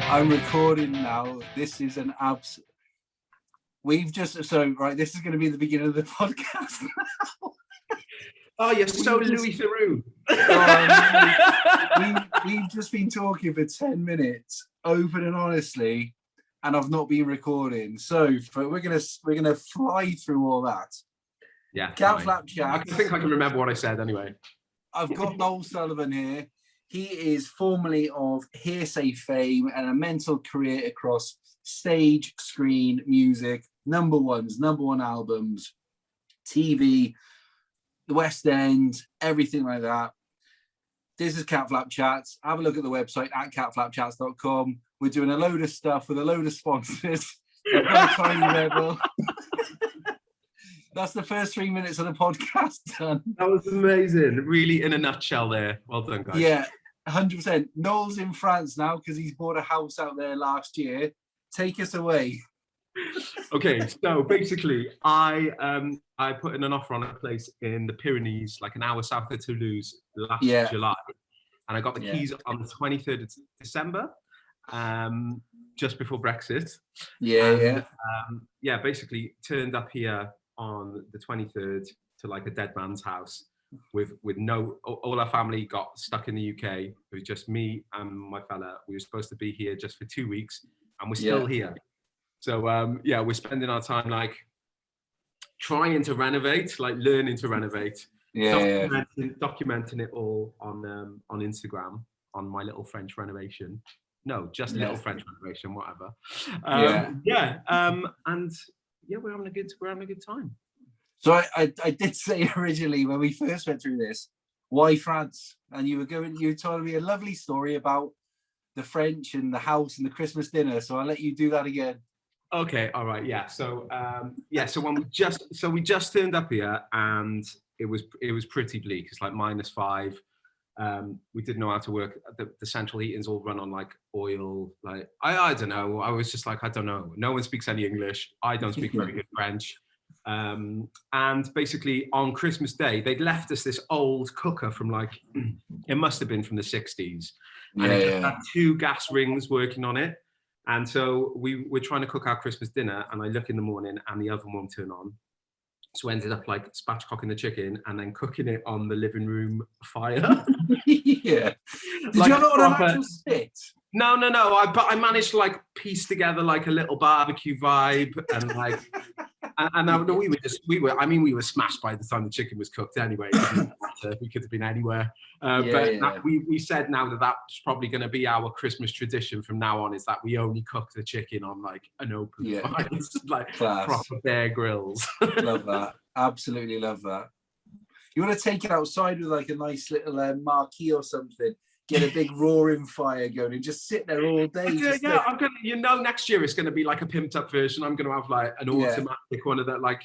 I'm recording now. This is an abs. We've just right. This is going to be the beginning of the podcast now. Oh, you're so Louis Theroux. We've just been talking for 10 minutes, open and honestly, and I've not been recording. So we're gonna fly through all that. Yeah, Catflap chat. I think I can remember what I said anyway. I've got Noel Sullivan here. He is formerly of Hearsay fame and a mental career across stage, screen, music, number one albums, TV, the West End, everything like that. This is Catflap Chats. Have a look at the website at catflapchats.com. We're doing a load of stuff with a load of sponsors. I've got a tiny rebel. That's the first 3 minutes of the podcast done. That was amazing. Really, in a nutshell there. Well done, guys. Yeah, 100%. Noel's in France now because he's bought a house out there last year. Take us away. Okay, so basically, I put in an offer on a place in the Pyrenees, like an hour south of Toulouse, last July. And I got the keys on the 23rd of December, just before Brexit. Basically turned up here on the 23rd to like a dead man's house with no, all our family got stuck in the UK. It was just me and my fella. We were supposed to be here just for 2 weeks and we're still here. So we're spending our time like trying to renovate, like learning to renovate, documenting it all on Instagram on my little French renovation. No, just little French renovation, whatever. We're having a good time. So I did say originally when we first went through this, why France? And you were telling me a lovely story about the French and the house and the Christmas dinner. So I'll let you do that again. Okay, all right, yeah. So so when we just turned up here and it was pretty bleak. It's like -5. We didn't know how to work. The central heating's all run on like oil. Like I don't know. I was just like, I don't know. No one speaks any English. I don't speak very good French. And basically on Christmas Day, they'd left us this old cooker from like, it must have been from the 60s. And it just had 2 gas rings working on it. And so we were trying to cook our Christmas dinner and I look in the morning and the oven won't turn on. So I ended up like spatchcocking the chicken and then cooking it on the living room fire. Did like you not on an actual spit? No. But I managed to like piece together like a little barbecue vibe and like, we were smashed by the time the chicken was cooked anyway. We could have been anywhere. We said now that that's probably going to be our Christmas tradition from now on, is that we only cook the chicken on like an open fire, like proper Bear Grylls. Love that. Absolutely love that. You want to take it outside with like a nice little marquee or something, get a big roaring fire going and just sit there all day. I'm gonna, next year it's going to be like a pimped up version. I'm going to have like an automatic one of that, like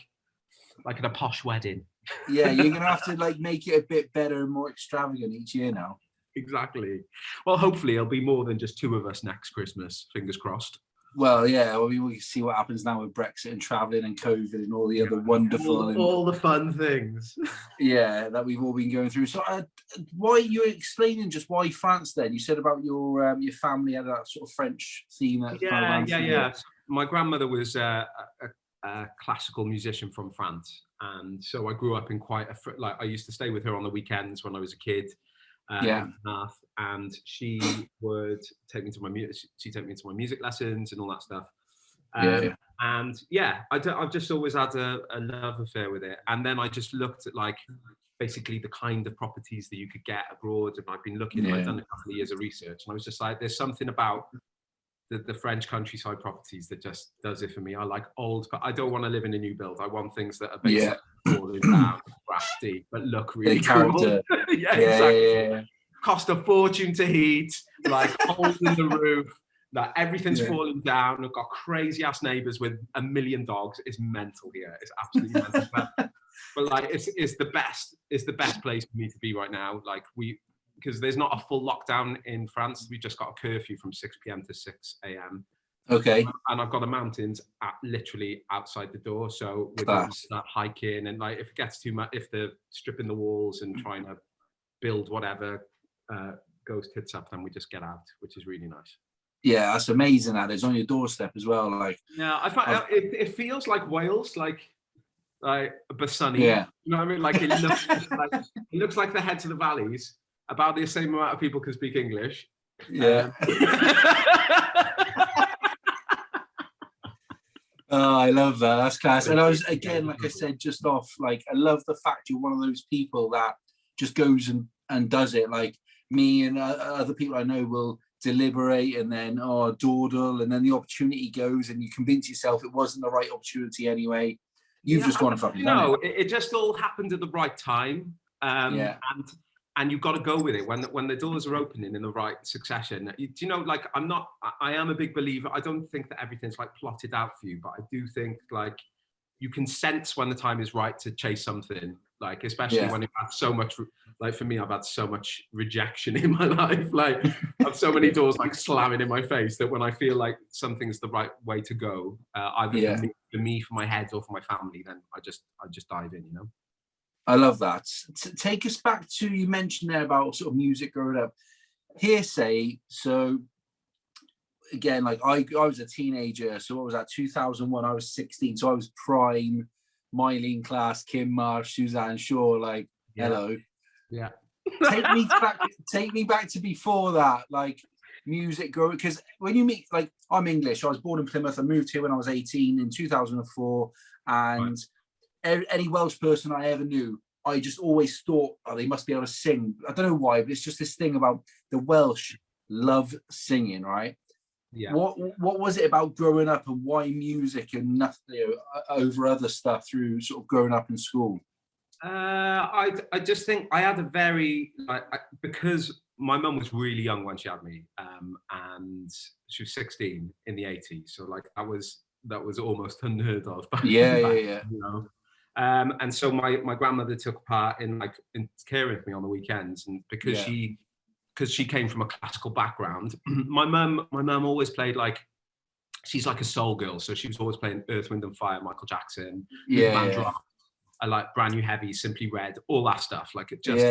at a posh wedding. Yeah, you're going to have to like make it a bit better and more extravagant each year now. Exactly. Well, hopefully it'll be more than just 2 of us next Christmas. Fingers crossed. Well, we can see what happens now with Brexit and travelling and COVID and all the other wonderful... All the fun things. That we've all been going through. So why you were explaining just why France then? You said about your family had that sort of French theme. My grandmother was a classical musician from France. And so I grew up in I used to stay with her on the weekends when I was a kid. And she would take me to my music lessons and all that stuff. I've just always had a love affair with it. And then I just looked at like basically the kind of properties that you could get abroad, and I've been looking. I've done a couple of years of research, and I was just like, there's something about the French countryside properties that just does it for me. I like old, but I don't want to live in a new build. I want things that are basically falling down, crafty, but look really cool. Exactly. Cost a fortune to heat, like holes in the roof, like everything's falling down. I've got crazy ass neighbours with 1 million dogs. It's mental here. It's absolutely mental. But like it's the best place for me to be right now. Like because there's not a full lockdown in France. We just got a curfew from 6 p.m. to 6 a.m. Okay. And I've got the mountains literally outside the door. So we're going to start hiking, and like if it gets too much, if they're stripping the walls and trying to build whatever goes tits up, then we just get out, which is really nice. Yeah, that's amazing. That it's on your doorstep as well. Like, Yeah, I find it feels like Wales, but sunny. yeah, You know what I mean? Like it looks like the heads of the valleys. About the same amount of people can speak English. yeah. Oh, I love that. That's class. And I was, again, like I said, just off, like, I love the fact you're one of those people that just goes and does it. Like me and other people I know will deliberate and then, dawdle, and then the opportunity goes and you convince yourself it wasn't the right opportunity anyway. You've just gone and fucking done it. It just all happened at the right time. And you've got to go with it when the doors are opening in the right succession. Like I am a big believer. I don't think that everything's like plotted out for you, but I do think like you can sense when the time is right to chase something. Like especially when you've had so much. Like for me, I've had so much rejection in my life. Like I've so many doors like slamming in my face that when I feel like something's the right way to go, either for me, for my head, or for my family, then I just dive in. I love that. Take us back to, you mentioned there about sort of music growing up. Hearsay, so again, like I was a teenager, so what was that, 2001, I was 16, so I was prime, Mylene Class, Kim Marsh, Suzanne Shaw, like, hello. Yeah. Take me back to before that, like music growing, because when you meet, like, I'm English, I was born in Plymouth, I moved here when I was 18 in 2004, and any Welsh person I ever knew, I just always thought, they must be able to sing. I don't know why, but it's just this thing about the Welsh love singing, right? Yeah. What was it about growing up, and why music and nothing over other stuff through sort of growing up in school? I just think I had a very because my mum was really young when she had me, and she was 16 in the 80s, so like that was almost unheard of. Yeah. And so my grandmother took part in caring for me on the weekends, and because she came from a classical background, my mum always played she's like a soul girl, so she was always playing Earth, Wind and Fire, Michael Jackson, I like Brand New Heavy, Simply Red, all that stuff. Like it just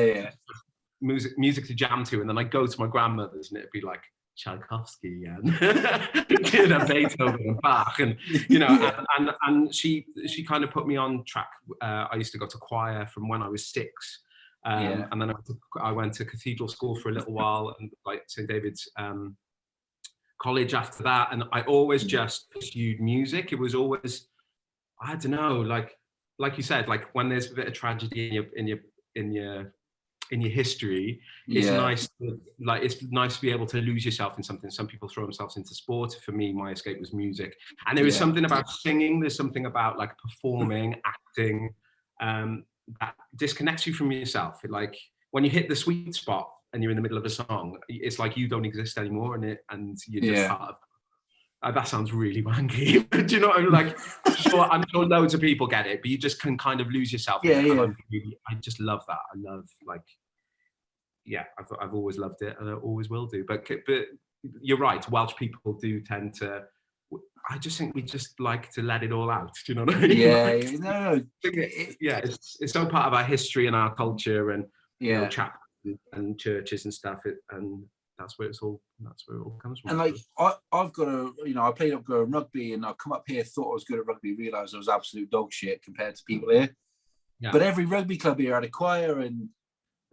music to jam to, and then I go to my grandmother's and it'd be like Tchaikovsky and Beethoven and Bach, and and she kind of put me on track. I used to go to choir from when I was 6, and then I went to cathedral school for a little while, and like St David's college after that, and I always just pursued music. It was always, I don't know, like you said, like when there's a bit of tragedy in your history, it's nice to be able to lose yourself in something. Some people throw themselves into sport. For me, my escape was music, and there is something about singing. There's something about like performing, acting, that disconnects you from yourself. Like when you hit the sweet spot and you're in the middle of a song, it's like you don't exist anymore in it, and you're just part of. That sounds really wanky. Do you know what I mean? Like, I'm sure loads of people get it, but you just can kind of lose yourself. I just love that. I love I've always loved it, and I always will do. But you're right. Welsh people do tend to. I just think we just like to let it all out. Do you know what I mean? It's so part of our history and our culture, and chapels and churches and stuff. And that's where it all comes from. And like I've got I played up growing rugby, and I come up here, thought I was good at rugby, realised I was absolute dog shit compared to people here. Yeah. But every rugby club here had a choir, and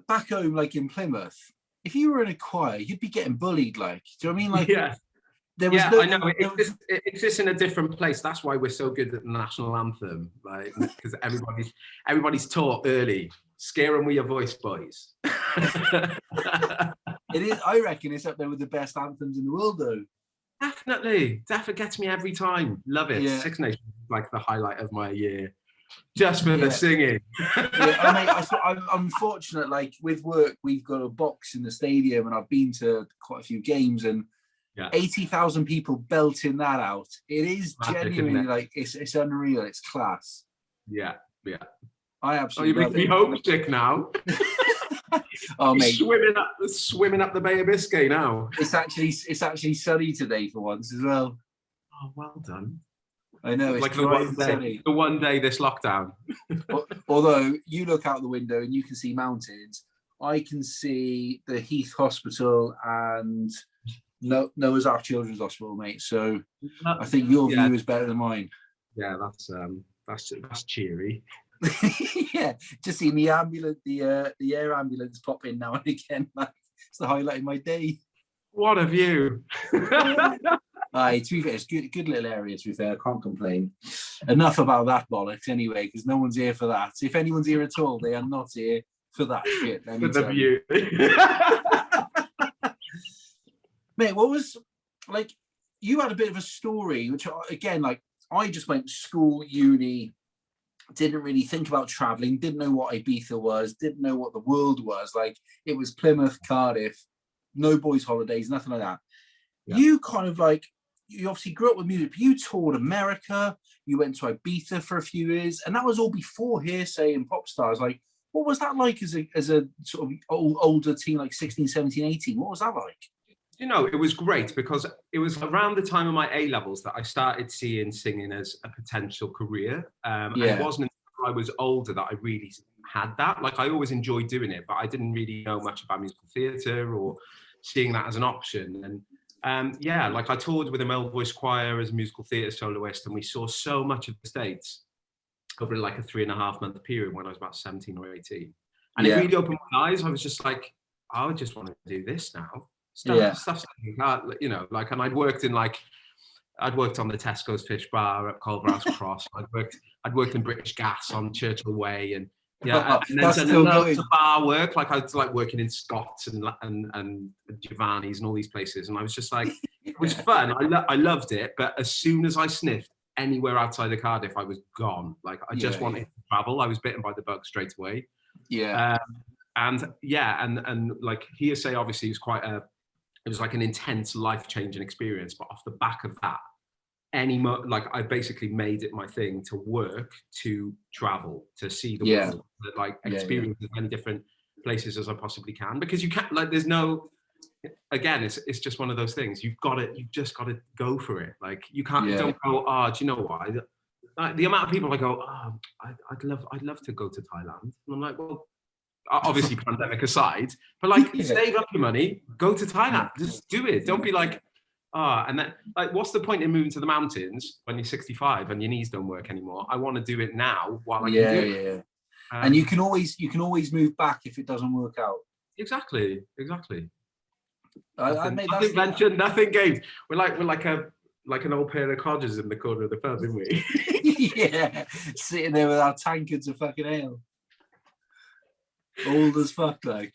back home, like in Plymouth, if you were in a choir, you'd be getting bullied. Like, do you know what I mean? Like, there was I know it exists in a different place. That's why we're so good at the national anthem, like because everybody's taught early. Scare them with your voice, boys. It is. I reckon it's up there with the best anthems in the world, though. Definitely gets me every time. Love it. Yeah. Six Nations is like the highlight of my year, just for the singing. I'm fortunate. Like with work, we've got a box in the stadium, and I've been to quite a few games, and 80,000 people belting that out. It is genuinely like it's unreal. It's class. Yeah. I absolutely. You make me homesick now. Oh, mate, swimming up the Bay of Biscay now. It's actually sunny today for once as well. Oh, well done. I know, it's like the one day this lockdown. Although you look out the window and you can see mountains, I can see the Heath Hospital and No, Noah's Ark Children's Hospital, mate. So I think your view is better than mine. Yeah, that's cheery. Yeah, just seeing the ambulance, the air ambulance pop in now and again. Like, it's the highlight of my day. What a view! Aye, to be fair, it's good little area. To be fair, I can't complain. Enough about that bollocks, anyway, because no one's here for that. If anyone's here at all, they are not here for that shit. Let me For the tell view. Mate, what was like? You had a bit of a story, which again, like I just went to school, uni, didn't really think about traveling, didn't know what Ibiza was, didn't know what the world was. Like it was Plymouth, Cardiff, no boys' holidays, nothing like that. Yeah. You kind of like, you obviously grew up with music, but you toured America, you went to Ibiza for a few years, and that was all before Hearsay and Popstars. Like, what was that like as a sort of older teen, like 16, 17, 18? What was that like? You know, it was great because it was around the time of my A-levels that I started seeing singing as a potential career. And it wasn't until I was older that I really had that. Like, I always enjoyed doing it, but I didn't really know much about musical theatre or seeing that as an option. And like I toured with a male voice choir as a musical theatre soloist, and we saw so much of the States over like a 3.5 month period when I was about 17 or 18. And it really opened my eyes. I was just like, I just want to do this now. Stuff, you know, like, and I'd worked on the Tesco's fish bar at Culverhouse Cross. I'd worked in British Gas on Churchill Way, and and then done loads of bar work. Like I was like working in Scott's and Giovanni's and all these places, and I was just like, it was fun. I loved it, but as soon as I sniffed anywhere outside of Cardiff, I was gone. Like I just wanted to travel. I was bitten by the bug straight away. And like Hearsay obviously was it was like an intense life-changing experience, but off the back of that, I basically made it my thing to work, to travel, to see the world, to like experience as many different places as I possibly can, because you can't, like, there's no, again, it's just one of those things. You've just got to go for it. Like you can't, don't go, do you know what? Like, the amount of people I go, I'd love to go to Thailand. And I'm like, well, obviously pandemic aside, but like save up your money, go to Thailand, just do it. Don't be like, and then like, what's the point in moving to the mountains when you're 65 and your knees don't work anymore? I want to do it now while I can do it. And you can always move back if it doesn't work out. Exactly. Nothing ventured, nothing gained. We're like an old pair of codgers in the corner of the pub, aren't we? Sitting there with our tankards of fucking ale. Old as fuck, like.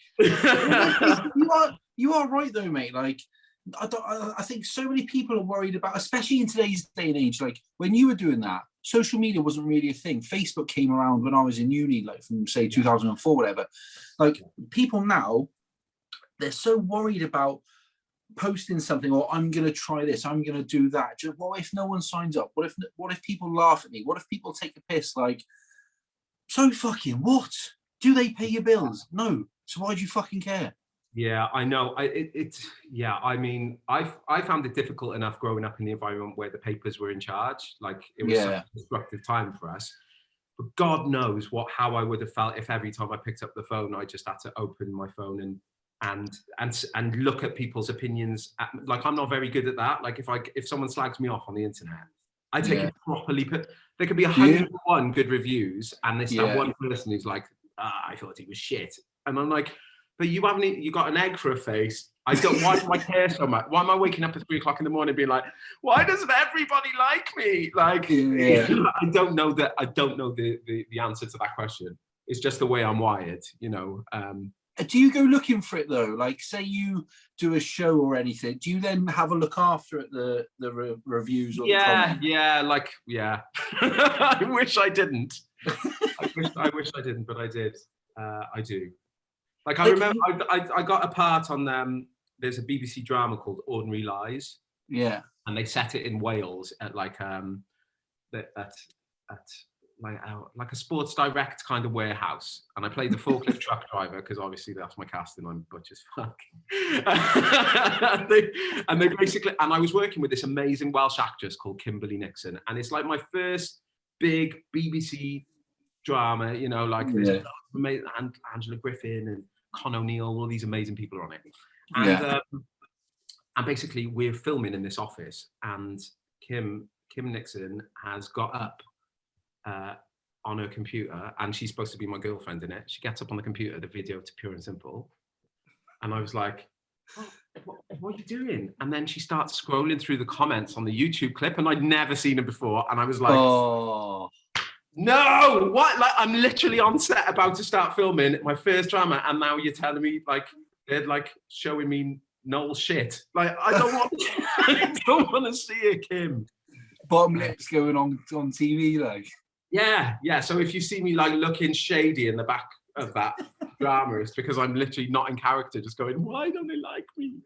You are right though, mate. Like, I think so many people are worried about, especially in today's day and age. Like when you were doing that, social media wasn't really a thing. Facebook came around when I was in uni, like from say 2004, whatever. Like people now, they're so worried about posting something, or I'm gonna try this, I'm gonna do that. Just, what if no one signs up? What if people laugh at me? What if people take a piss? Like, so fucking what? Do they pay your bills? No. So why do you fucking care? Yeah, I know. I mean, I found it difficult enough growing up in the environment where the papers were in charge. Like it was such a disruptive time for us. But God knows how I would have felt if every time I picked up the phone, I just had to open my phone and look at people's opinions. Like I'm not very good at that. Like if someone slags me off on the internet, I take it properly. There could be 101 good reviews, and there's that one person who's like, I thought he was shit. And I'm like, but you got an egg for a face. Why do I care so much? Why am I waking up at 3 o'clock in the morning being like, why doesn't everybody like me? Like, I don't know the answer to that question. It's just the way I'm wired, you know. Do you go looking for it though? Like, say you do a show or anything, do you then have a look after at the reviews or the comments? I wish I didn't. I wish I didn't, but I did. I do. Like I remember, I got a part on there's a BBC drama called Ordinary Lies. Yeah. And they set it in Wales at like like a Sports Direct kind of warehouse, and I played the forklift truck driver because obviously that's my casting. I'm butch as fuck. and they basically, and I was working with this amazing Welsh actress called Kimberly Nixon, and it's like my first big BBC drama, you know, like there's amazing, and Angela Griffin and Con O'Neill, all these amazing people are on it. And And basically, we're filming in this office, and Kim Nixon has got up on her computer, and she's supposed to be my girlfriend in it. She gets up on the computer, the video to Pure and Simple, and I was like, what are you doing? And then she starts scrolling through the comments on the YouTube clip, and I'd never seen her before, and I was like, oh. No, what? Like, I'm literally on set about to start filming my first drama, and now you're telling me, like, they're like showing me Noel shit. Like, I don't want to see it, Kim. Bottom lips going on TV, like. Yeah. So if you see me like looking shady in the back of that drama, it's because I'm literally not in character, just going, why don't they like me?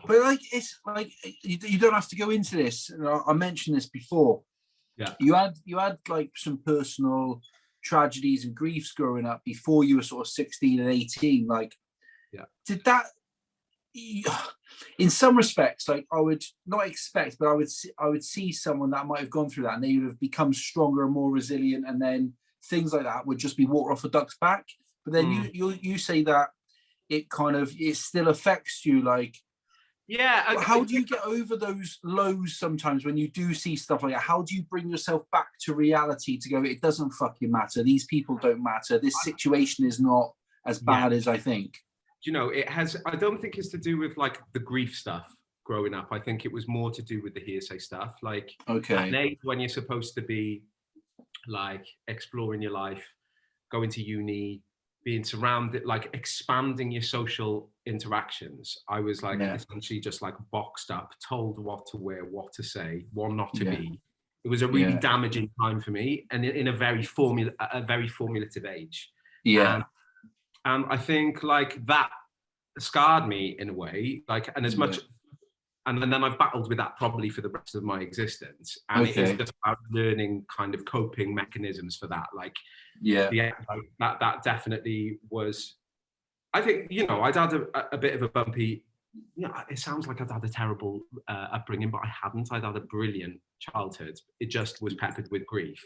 But like, it's like you don't have to go into this. I mentioned this before. Yeah. You had like some personal tragedies and griefs growing up before you were sort of 16 and 18. Like, yeah. Did that, in some respects, like I would not expect, but I would see someone that might have gone through that and they would have become stronger and more resilient, and then things like that would just be water off a duck's back. But then you say that it still affects you, like. Yeah. How do you get over those lows sometimes when you do see stuff like that? How do you bring yourself back to reality to go, it doesn't fucking matter. These people don't matter. This situation is not as bad as I think. You know, I don't think it's to do with like the grief stuff growing up. I think it was more to do with the Hearsay stuff. Like, at an age when you're supposed to be like exploring your life, going to uni, being surrounded, like expanding your social interactions, I was like essentially just like boxed up, told what to wear, what to say, what not to be. It was a really damaging time for me, and in a very formulative age. Yeah. And I think like that scarred me in a way, like, and as much, and then I've battled with that probably for the rest of my existence. And it is just about learning kind of coping mechanisms for that. Like, that definitely was, I think, you know, I'd had a bit of a bumpy, you know, it sounds like I'd had a terrible upbringing, but I hadn't. I'd had a brilliant childhood. It just was peppered with grief.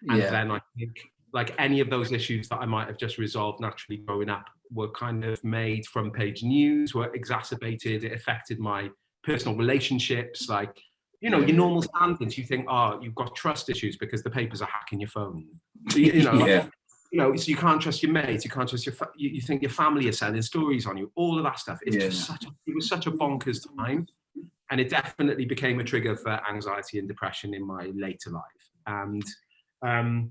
And then I think, like, any of those issues that I might have just resolved naturally growing up were kind of made front page news, were exacerbated. It affected my personal relationships. Like, you know, your normal standards, you think, oh, you've got trust issues because the papers are hacking your phone. You know, you know, so you can't trust your mates, you can't trust you think your family are sending stories on you, all of that stuff. It's just it was such a bonkers time. And it definitely became a trigger for anxiety and depression in my later life. And,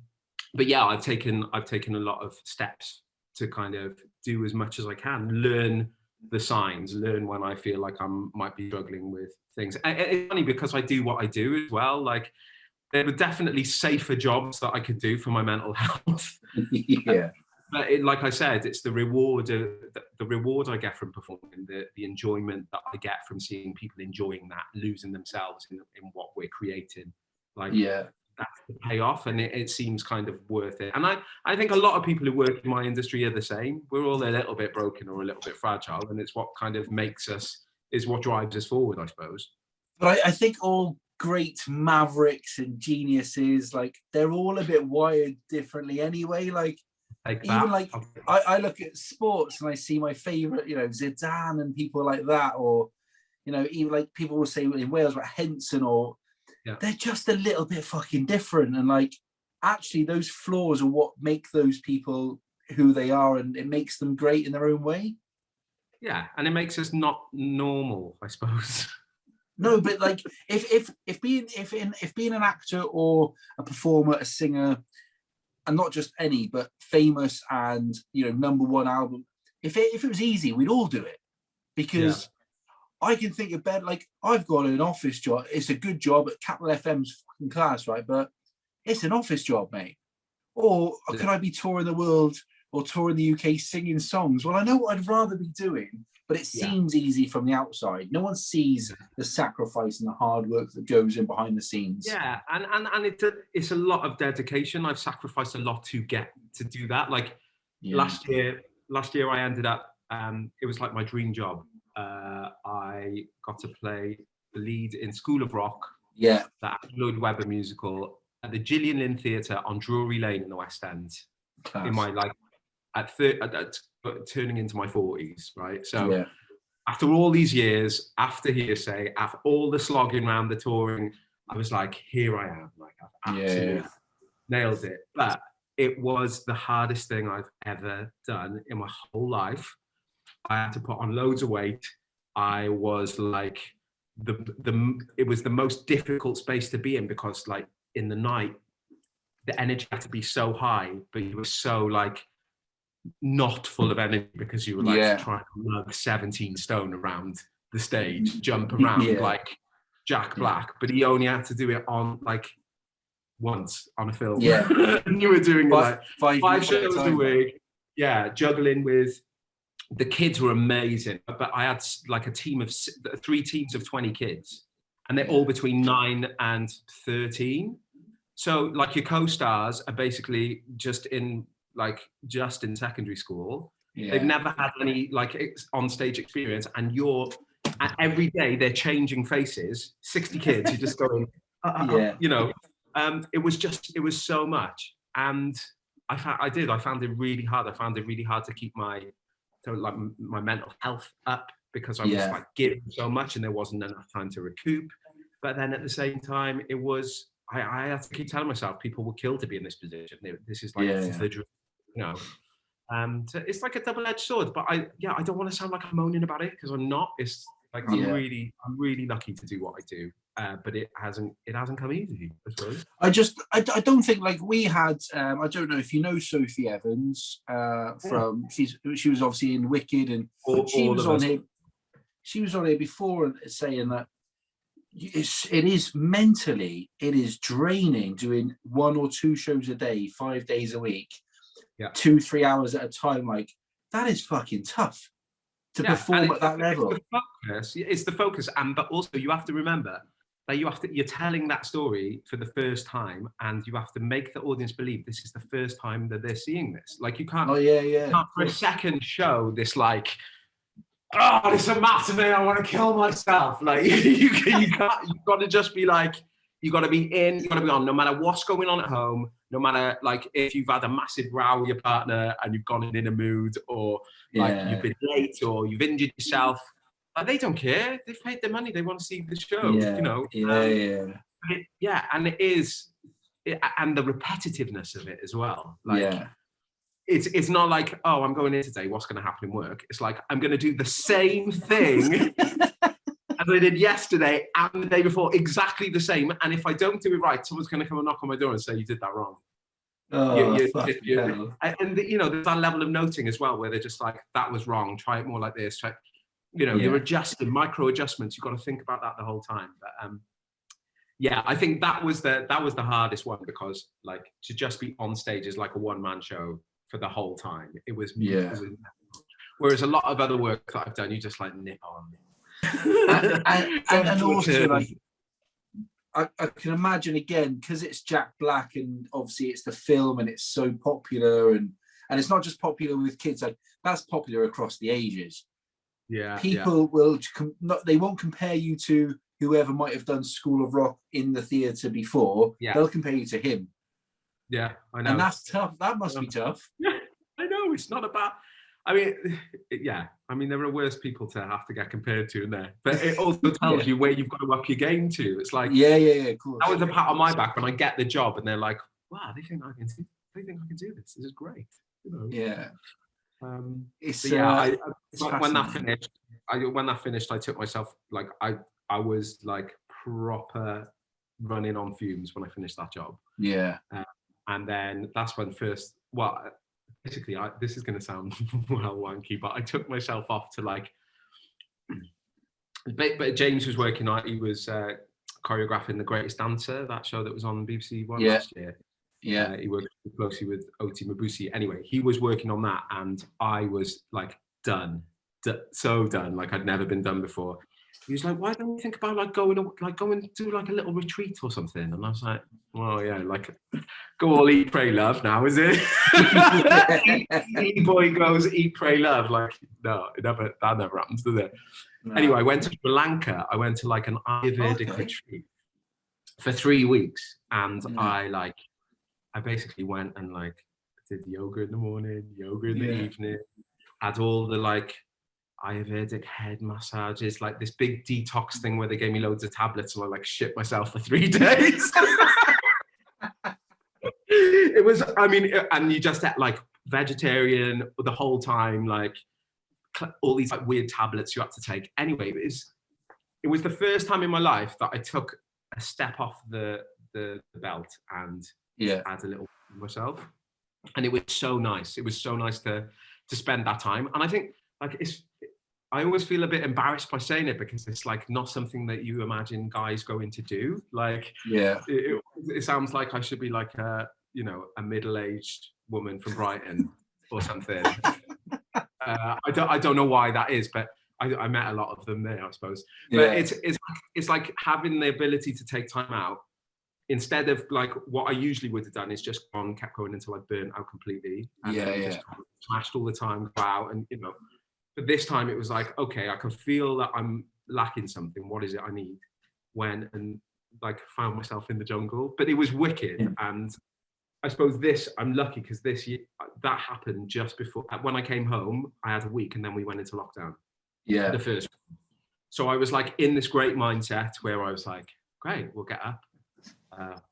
but yeah, I've taken a lot of steps to kind of do as much as I can, learn the signs, learn when I feel like I might be struggling with things. And it's funny because I do what I do as well. Like, there were definitely safer jobs that I could do for my mental health. But like I said, it's the reward I get from performing, the enjoyment that I get from seeing people enjoying that, losing themselves in what we're creating. Like, that's the payoff, and it seems kind of worth it. And I think a lot of people who work in my industry are the same. We're all a little bit broken or a little bit fragile, and it's what kind of is what drives us forward, I suppose. But I think all great mavericks and geniuses, like, they're all a bit wired differently anyway. Like, even like I look at sports and I see my favorite, you know, Zidane and people like that, or, you know, even like people will say in Wales, like Henson, or they're just a little bit fucking different. And like, actually those flaws are what make those people who they are, and it makes them great in their own way. Yeah, and it makes us not normal, I suppose. No, but like, if being an actor or a performer, a singer, and not just any, but famous and, you know, #1 album, if it was easy, we'd all do it, because I can think of better. Like, I've got an office job. It's a good job at Capital FM's fucking class, right? But it's an office job, mate. Or could I be touring the world or touring the UK singing songs? Well, I know what I'd rather be doing, but it seems easy from the outside. No one sees the sacrifice and the hard work that goes in behind the scenes. Yeah, and it's a lot of dedication. I've sacrificed a lot to get to do that. Like, last year I ended up, it was like my dream job. I got to play the lead in School of Rock, that Lloyd Webber musical, at the Gillian Lynn Theatre on Drury Lane in the West End. Class. In my, like, turning into my 40s, right? So after all these years, after Hearsay, after all the slogging around, the touring, I was like, here I am. Like, I've absolutely nailed it. But it was the hardest thing I've ever done in my whole life. I had to put on loads of weight. I was like, it was the most difficult space to be in, because like in the night, the energy had to be so high, but you were so like not full of energy, because you were like trying to lug 17 stone around the stage, jump around like Jack Black, but he only had to do it on like once on a film. And you were doing like five shows a week. Yeah, juggling with the kids were amazing, but I had like a team of 3 teams of 20 kids, and they're all between 9 and 13. So like your co-stars are basically just in secondary school. They've never had any like on stage experience, and every day they're changing faces. 60 kids, you're just going, you know. It was so much, and I found it really hard. I found it really hard to keep my mental health up, because I was like giving so much, and there wasn't enough time to recoup. But then at the same time, it was. I had to keep telling myself people will kill to be in this position. This is like the dream, you know. So it's like a double-edged sword. But I don't want to sound like I'm moaning about it, because I'm not. It's like I'm really lucky to do what I do. But it hasn't come easy, I suppose. I don't think like we had. I don't know if you know Sophie Evans from. She was obviously in Wicked, and she was on here. She was on here before saying that. It is mentally, it is draining doing 1 or 2 shows a day, 5 days a week, 2-3 hours at a time. Like that is fucking tough to perform at that level. It's the focus, but also you have to remember that you're telling that story for the first time, and you have to make the audience believe this is the first time that they're seeing this. Like you can't, you can't for a second show this like. Oh, it's a matinee, I want to kill myself. Like you can't, you've got to just be like, you got to be in, you got to be on, no matter what's going on at home, no matter like if you've had a massive row with your partner and you've gone in a mood, or like you've been late or you've injured yourself. Like, they don't care. They've paid their money. They want to see the show, you know? And it is, and the repetitiveness of it as well. Like, it's not like, oh, I'm going in today, what's going to happen in work? It's like, I'm going to do the same thing as I did yesterday and the day before, exactly the same. And if I don't do it right, someone's going to come and knock on my door and say, you did that wrong. And, you know, there's that level of noting as well, where they're just like, that was wrong, try it more like this. Try, you know, you're adjusting, micro adjustments. You've got to think about that the whole time. But I think that was the hardest one, because like to just be on stage is like a one-man show for the whole time. It was whereas a lot of other work that I've done, you just like nip on. and also like I can imagine again, because it's Jack Black and obviously it's the film and it's so popular, and it's not just popular with kids, like that's popular across the ages. People will they won't compare you to whoever might have done School of Rock in the theatre before. They'll compare you to him. Yeah, I know. And that's tough. That must be tough. Yeah, I know. It's not about. I mean, there are worse people to have to get compared to in there. But it also tells you where you've got to up your game to. It's like, of course. That was a pat on my back when I get the job, and they're like, wow, they think I can do this. This is great. You know? Yeah. When that finished, I took myself, like, I was like proper running on fumes when I finished that job. Yeah. And then that's when basically, this is going to sound well wanky, but I took myself off to like, but James was working on, he was choreographing The Greatest Dancer, that show that was on BBC One last year. Yeah. He worked closely with Oti Mabusi. Anyway, he was working on that, and I was like so done, like I'd never been done before. He was like, why don't you think about like going and do like a little retreat or something? And I was like, well, yeah, like go all eat, pray, love now, is it? Boy goes eat, pray, love. Like, no, that never happens, does it? No. Anyway, I went to Sri Lanka. I went to like an Ayurvedic retreat for 3 weeks. And I basically went and like did yoga in the morning, yoga in the evening, had all the like, Ayurvedic head massages, like this big detox thing where they gave me loads of tablets and I like shit myself for 3 days. It was, I mean, and you just like vegetarian the whole time, like all these like weird tablets you had to take. Anyway, it was the first time in my life that I took a step off the belt and had a little myself. And it was so nice. It was so nice to spend that time. And I think like I always feel a bit embarrassed by saying it because it's like not something that you imagine guys going to do. Like, it sounds like I should be like a middle-aged woman from Brighton or something. I don't know why that is, but I met a lot of them there, I suppose. But it's like having the ability to take time out instead of like what I usually would have done is just kept going until I burnt out completely. And just smashed all the time, go out and But this time it was like, okay, I can feel that I'm lacking something. What is it I need? And like found myself in the jungle. But it was wicked. And I suppose I'm lucky because this year, that happened just before, when I came home, I had a week and then we went into lockdown. Yeah. The first one. So I was like in this great mindset where I was like, great, we'll get up.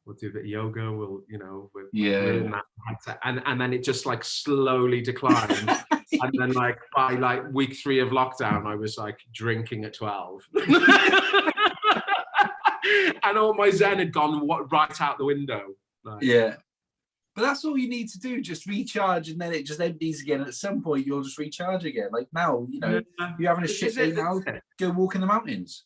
We'll do a bit of yoga. We'll in that mindset. And then it just like slowly declined. And then like by like week 3 of lockdown, I was like drinking at 12. And all my Zen had gone right out the window. Like, but that's all you need to do, just recharge, and then it just empties again. At some point, you'll just recharge again. Like now, you're having a shit day now, go walk in the mountains.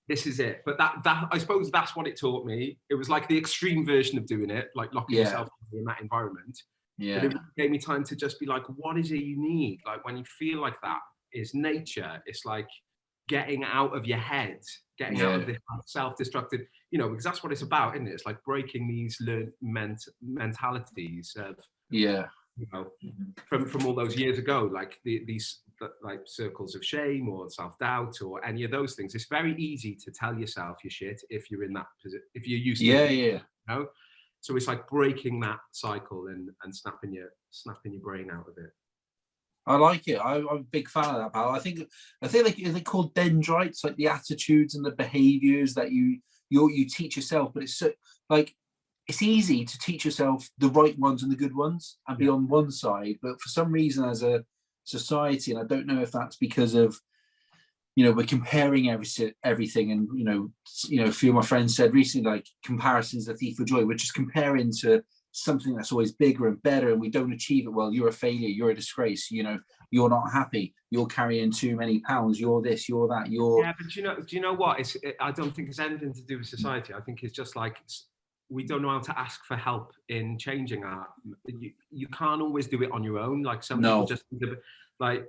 This is it. But that I suppose that's what it taught me. It was like the extreme version of doing it, like locking yourself in that environment. Yeah. But it gave me time to just be like, what is it you need? Like when you feel like that, is nature. It's like getting out of your head, getting out of this self-destructive, because that's what it's about, isn't it? It's like breaking these learned mentalities of, from all those years ago, like these like circles of shame or self-doubt or any of those things. It's very easy to tell yourself you're shit if you're in that position, if you're used to it. So it's like breaking that cycle and snapping your brain out of it. I like it. I'm a big fan of that, pal. I think like they're called dendrites, like the attitudes and the behaviors that you teach yourself. But it's so like it's easy to teach yourself the right ones and the good ones and be on one side. But for some reason, as a society, and I don't know if that's because of we're comparing everything, and a few of my friends said recently, like, comparison's the thief of joy. We're just comparing to something that's always bigger and better, and we don't achieve it. Well, you're a failure, you're a disgrace, you're not happy, you're carrying too many pounds, you're this, you're that, but do you know what, I don't think it's anything to do with society. I think it's just like we don't know how to ask for help in changing our you can't always do it on your own. Like some people just like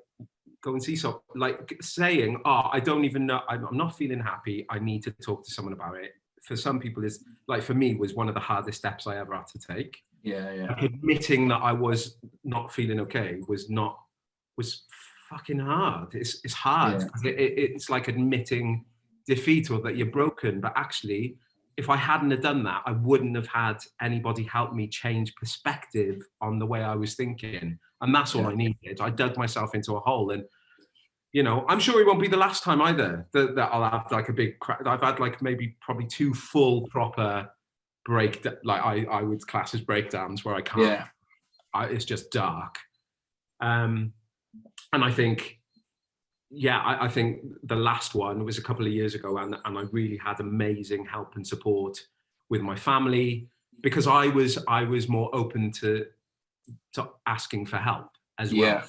go and see like saying, I don't even know, I'm not feeling happy, I need to talk to someone about it. For some people, is like, for me, was one of the hardest steps I ever had to take. Like admitting that I was not feeling okay was fucking hard. It's hard. It's like admitting defeat or that you're broken. But actually, if I hadn't have done that, I wouldn't have had anybody help me change perspective on the way I was thinking. And that's all I needed. I dug myself into a hole, and I'm sure it won't be the last time either that I'll have like a big crack. I've had like probably 2 full proper like I would class as breakdowns where I can't. It's just dark. And I think, I think the last one was a couple of years ago, and I really had amazing help and support with my family, because I was more open to asking for help as well.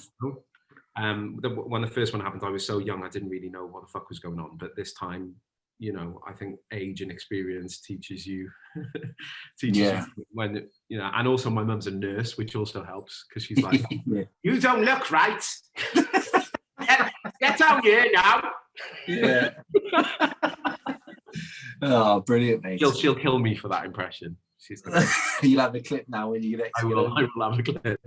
When the first one happened, I was so young, I didn't really know what the fuck was going on. But this time, I think age and experience teaches you when, and also my mum's a nurse, which also helps, because she's like, you don't look right. Get out here now. Oh, brilliant, mate. She'll kill me for that impression. She's You'll have a clip now when you get next. I will have a clip.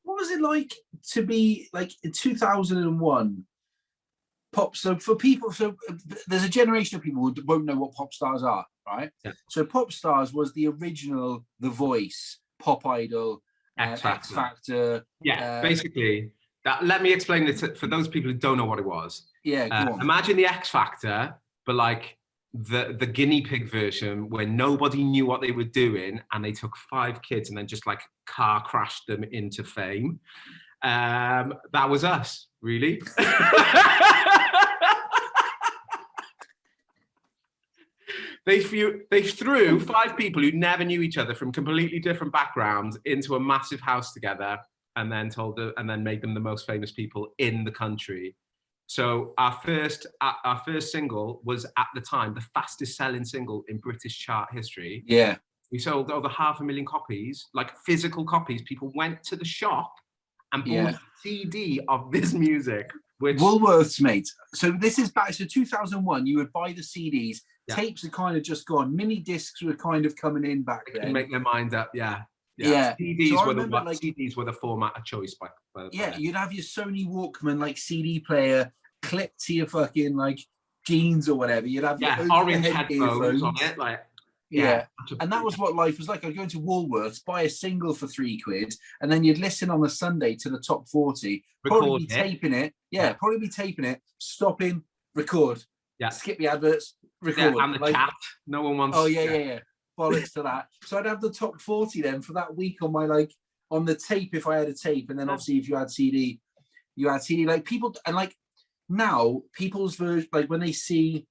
What was it like to be like in 2001? So for people, there's a generation of people who won't know what Popstars are, right? So Popstars was the original The Voice, Pop Idol, X Factor. Basically Let me explain this for those people who don't know what it was. Yeah, go on. Imagine the X Factor, but like the guinea pig version where nobody knew what they were doing and they took 5 kids and then just like car crashed them into fame. That was us, really. They threw 5 people who never knew each other from completely different backgrounds into a massive house together, and then made them the most famous people in the country. So our first single was at the time the fastest selling single in British chart history. Yeah. We sold over 500,000 copies, like physical copies. People went to the shop and bought a CD of this music. Which Woolworths, mate. So this is back to 2001. You would buy the CDs. Yeah. Tapes are kind of just gone. Mini discs were kind of coming in back they then. can make their mind up. Yeah. CDs, so CDs were the format of choice back then. You'd have your Sony Walkman like CD player clipped to your fucking like jeans or whatever. You'd have your orange headphones on it, like. Yeah. And that was what life was like. I'd go into Woolworths, buy a single for £3, and then you'd listen on a Sunday to the top 40, probably be taping it. Yeah, probably be taping it, stopping, record. Yeah. Skip the adverts, record. Yeah, and the chat. No one wants. Oh yeah. Bollocks to that. So I'd have the top 40 then for that week on my on the tape if I had a tape, and then obviously if you had CD, like people. And like now people's version, like when they see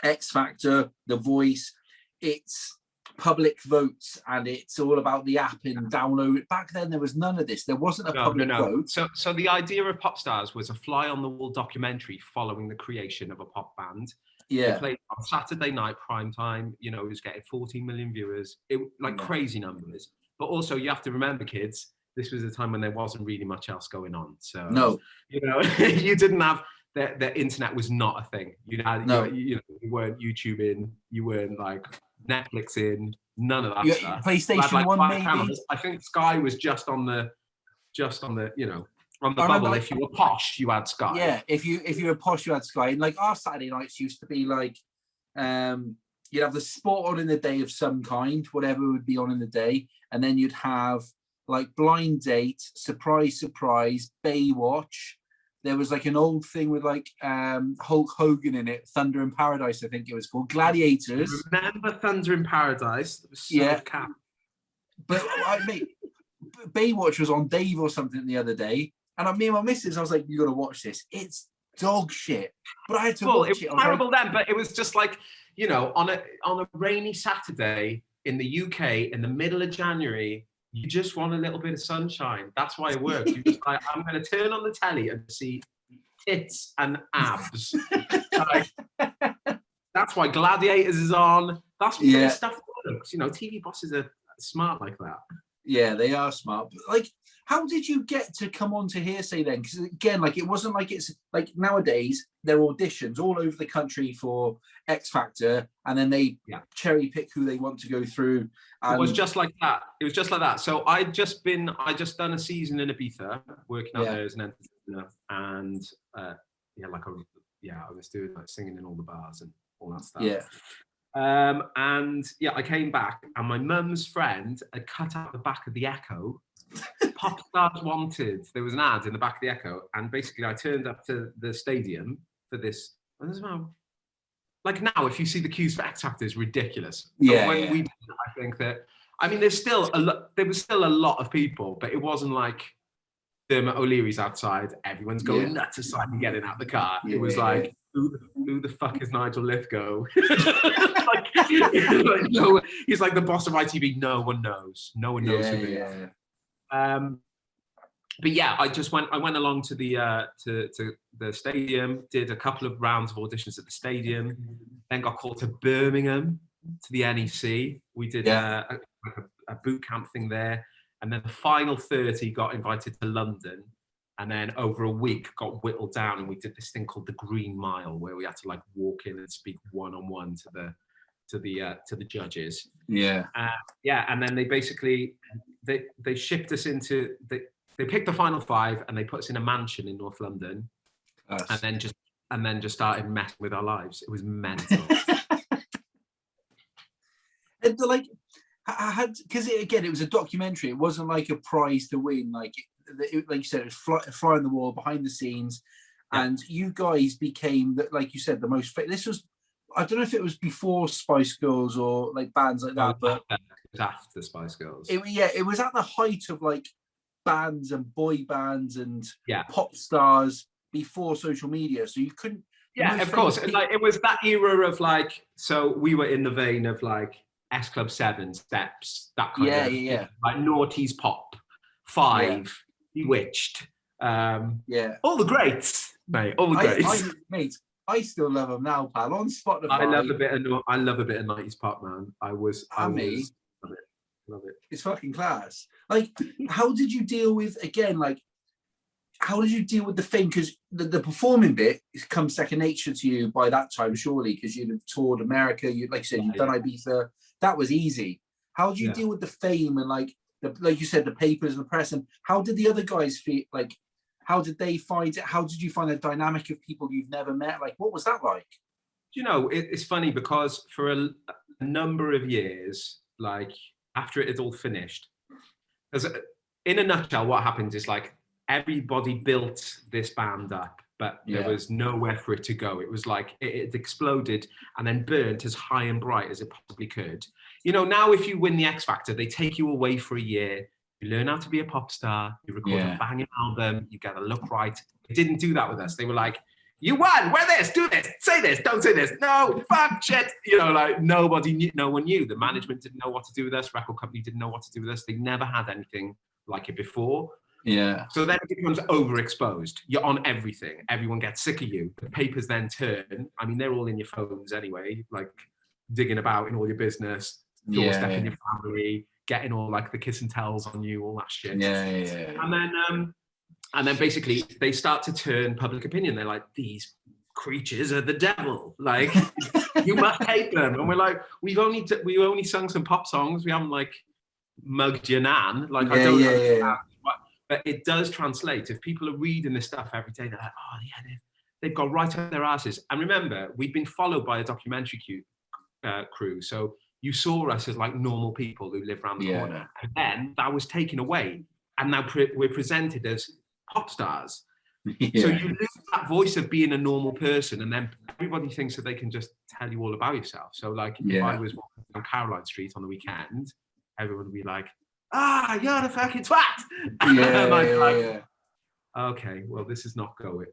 X Factor, The Voice, it's public votes and it's all about the app and download. Back then there was none of this. There wasn't a public vote. So the idea of Popstars was a fly on the wall documentary following the creation of a pop band. Yeah. They played on Saturday night prime time. You know, it was getting 14 million viewers. Crazy numbers. But also you have to remember, kids, this was a time when there wasn't really much else going on. So no, you know, you didn't have the internet was not a thing. You weren't YouTubing. You weren't like Netflixing. None of that stuff. PlayStation 1 maybe. Cameras. I think Sky was just on the on the bubble. If you were posh, you had Sky. Yeah, if you were posh, you had Sky. And like our Saturday nights used to be like, you'd have the sport on in the day of some kind, whatever would be on in the day, and then you'd have like Blind Date, Surprise, Baywatch. There was like an old thing with like Hulk Hogan in it, Thunder in Paradise, I think it was called. Gladiators. Remember Thunder in Paradise? Cap. But mate, Baywatch was on Dave or something the other day, and me and my missus, I was like, "You got to watch this. It's dog shit." But I had to watch it. It was terrible then, but it was just like, you know, on a rainy Saturday in the UK in the middle of January. You just want a little bit of sunshine. That's why it works. You just like, I'm going to turn on the telly and see tits and abs. That's why Gladiators is on. That's why stuff works. You know, TV bosses are smart like that. Yeah, they are smart. But like, how did you get to come on to Hearsay then? Because again, like, it wasn't like it's like nowadays there are auditions all over the country for X Factor, and then they cherry pick who they want to go through. It was just like that. So I just done a season in Ibiza, working out there as an entertainer, and I was doing like singing in all the bars and all that stuff. Yeah. I came back, and my mum's friend had cut out the back of the Echo. Popstars wanted. There was an ad in the back of the Echo, and basically I turned up to the stadium for this. Like now, if you see the queues for X Factor, it's ridiculous. We did it, I think that. I mean, there was still a lot of people, but it wasn't like Dermot O'Leary's outside. Everyone's going nuts aside and getting out the car. It was like, who the fuck is Nigel Lithgow? He's like the boss of ITV. No one knows. No one knows who he is. But yeah, I went along to the stadium, did a couple of rounds of auditions at the stadium, then got called to Birmingham to the NEC. We did a boot camp thing there, and then the final 30 got invited to London, and then over a week got whittled down, and we did this thing called the Green Mile, where we had to like walk in and speak one-on-one to the judges. And then they basically they shipped us into they picked the final 5 and they put us in a mansion in North London, and then just started messing with our lives. It was mental. And like, I had, because it was a documentary. It wasn't like a prize to win. Like like you said, it was fly on the wall behind the scenes, and you guys became, like you said, the most. This was, I don't know if it was before Spice Girls or like bands like that, but it was after Spice Girls. It was at the height of like bands and boy bands and pop stars before social media, so you couldn't. Yeah, of course. Like, it was that era of like, so we were in the vein of like S Club 7, Steps, that kind of like Noughties pop, Five, Bewitched, all the greats, mate, all the greats. Mate, I still love them now, pal. On Spotify, I love a bit of 90s pop, man. I was love it. It's fucking class. Like, how did you deal with, again, like, how did you deal with the fame? Because the performing bit comes second nature to you by that time, surely, because you'd have toured America. You, like you said, you've done Ibiza. That was easy. How did you deal with the fame and like you said, the papers and the press? And how did the other guys feel? Like, how did they find it? How did you find the dynamic of people you've never met? Like, what was that like? You know, it's funny because for a number of years, like after it had all finished, because in a nutshell, what happens is like, everybody built this band up, but there was nowhere for it to go. It was like it exploded and then burnt as high and bright as it possibly could. You know, now if you win the X Factor, they take you away for a year. You learn how to be a pop star. You record a banging album. You get a look right. They didn't do that with us. They were like, you won, wear this, do this, say this, don't say this. No, fuck, shit. You know, like nobody knew, no one knew. The management didn't know what to do with us. Record company didn't know what to do with us. They never had anything like it before. Yeah. So then it becomes overexposed. You're on everything. Everyone gets sick of you. The papers then turn. I mean, they're all in your phones anyway, like digging about in all your business, doorstepping your family, getting all like the kiss and tells on you, all that shit. And then basically they start to turn public opinion. They're like, these creatures are the devil. Like, you must hate them. And we're like, we only sung some pop songs. We haven't like mugged your nan. Like, I don't know. But it does translate. If people are reading this stuff every day, they're like, oh, yeah, they've got right up their asses. And remember, we've been followed by a documentary crew. So you saw us as like normal people who live around the corner. And then that was taken away. And now we're presented as pop stars. So you lose that voice of being a normal person. And then everybody thinks that they can just tell you all about yourself. So like if I was walking down Caroline Street on the weekend, everyone would be like, you're the fucking twat. Okay, well, this is not great.